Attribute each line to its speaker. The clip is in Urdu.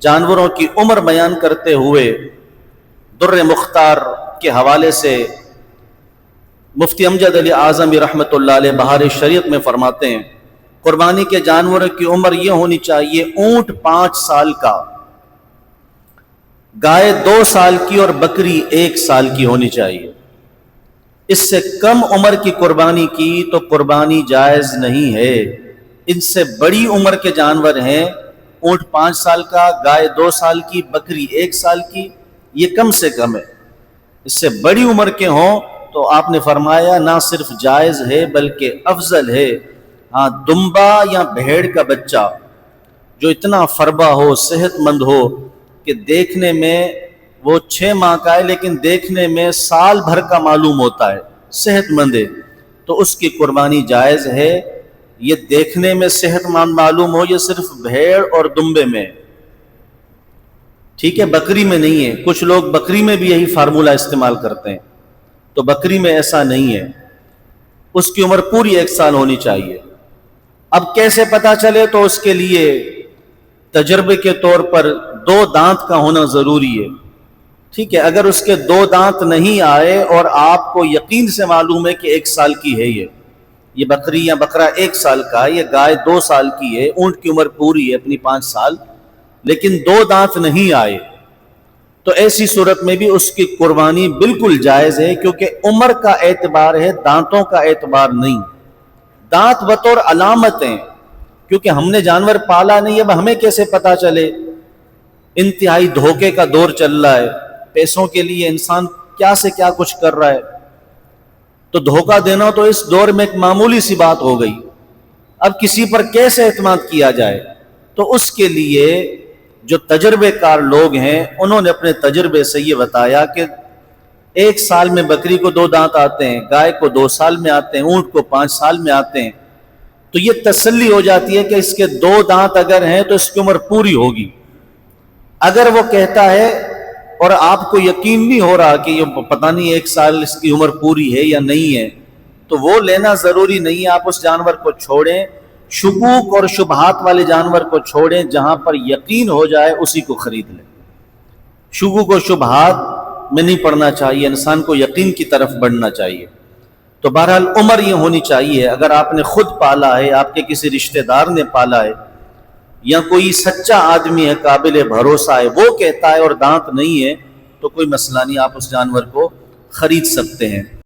Speaker 1: جانوروں کی عمر بیان کرتے ہوئے در مختار کے حوالے سے مفتی امجد علی اعظمی رحمۃ اللہ علیہ بہار شریعت میں فرماتے ہیں قربانی کے جانوروں کی عمر یہ ہونی چاہیے، اونٹ 5 سال کا، گائے 2 سال کی اور بکری 1 سال کی ہونی چاہیے۔ اس سے کم عمر کی قربانی کی تو قربانی جائز نہیں ہے۔ ان سے بڑی عمر کے جانور ہیں، اونٹ 5 سال کا، گائے 2 سال کی، بکری 1 سال کی، یہ کم سے کم ہے۔ اس سے بڑی عمر کے ہوں تو آپ نے فرمایا نہ صرف جائز ہے بلکہ افضل ہے۔ ہاں، دمبا یا بھیڑ کا بچہ جو اتنا فربا ہو، صحت مند ہو کہ دیکھنے میں وہ 6 ماہ کا ہے لیکن دیکھنے میں سال بھر کا معلوم ہوتا ہے، صحت مند ہے، تو اس کی قربانی جائز ہے۔ یہ دیکھنے میں صحت مند معلوم ہو، یہ صرف بھیڑ اور دمبے میں، ٹھیک ہے، بکری میں نہیں ہے۔ کچھ لوگ بکری میں بھی یہی فارمولہ استعمال کرتے ہیں، تو بکری میں ایسا نہیں ہے، اس کی عمر پوری 1 سال ہونی چاہیے۔ اب کیسے پتہ چلے؟ تو اس کے لیے تجربے کے طور پر 2 دانت کا ہونا ضروری ہے، ٹھیک ہے۔ اگر اس کے 2 دانت نہیں آئے اور آپ کو یقین سے معلوم ہے کہ 1 سال کی ہے، یہ بکری یا بکرا 1 سال کا ہے، یہ گائے 2 سال کی ہے، اونٹ کی عمر پوری ہے اپنی 5 سال، لیکن 2 دانت نہیں آئے، تو ایسی صورت میں بھی اس کی قربانی بالکل جائز ہے، کیونکہ عمر کا اعتبار ہے، دانتوں کا اعتبار نہیں۔ دانت بطور علامت ہیں، کیونکہ ہم نے جانور پالا نہیں، اب ہمیں کیسے پتا چلے؟ انتہائی دھوکے کا دور چل رہا ہے، پیسوں کے لیے انسان کیا سے کیا کچھ کر رہا ہے، تو دھوکہ دینا تو اس دور میں ایک معمولی سی بات ہو گئی۔ اب کسی پر کیسے اعتماد کیا جائے؟ تو اس کے لیے جو تجربے کار لوگ ہیں انہوں نے اپنے تجربے سے یہ بتایا کہ 1 سال میں بکری کو 2 دانت آتے ہیں، گائے کو 2 سال میں آتے ہیں، اونٹ کو 5 سال میں آتے ہیں، تو یہ تسلی ہو جاتی ہے کہ اس کے 2 دانت اگر ہیں تو اس کی عمر پوری ہوگی۔ اگر وہ کہتا ہے اور آپ کو یقین نہیں ہو رہا کہ یہ پتہ نہیں 1 سال اس کی عمر پوری ہے یا نہیں ہے، تو وہ لینا ضروری نہیں ہے، آپ اس جانور کو چھوڑیں، شکوک اور شبہات والے جانور کو چھوڑیں، جہاں پر یقین ہو جائے اسی کو خرید لیں۔ شکوک و شبہات میں نہیں پڑنا چاہیے، انسان کو یقین کی طرف بڑھنا چاہیے۔ تو بہرحال عمر یہ ہونی چاہیے، اگر آپ نے خود پالا ہے، آپ کے کسی رشتہ دار نے پالا ہے، یا کوئی سچا آدمی ہے، قابل بھروسہ ہے، وہ کہتا ہے اور دانت نہیں ہے، تو کوئی مسئلہ نہیں، آپ اس جانور کو خرید سکتے ہیں۔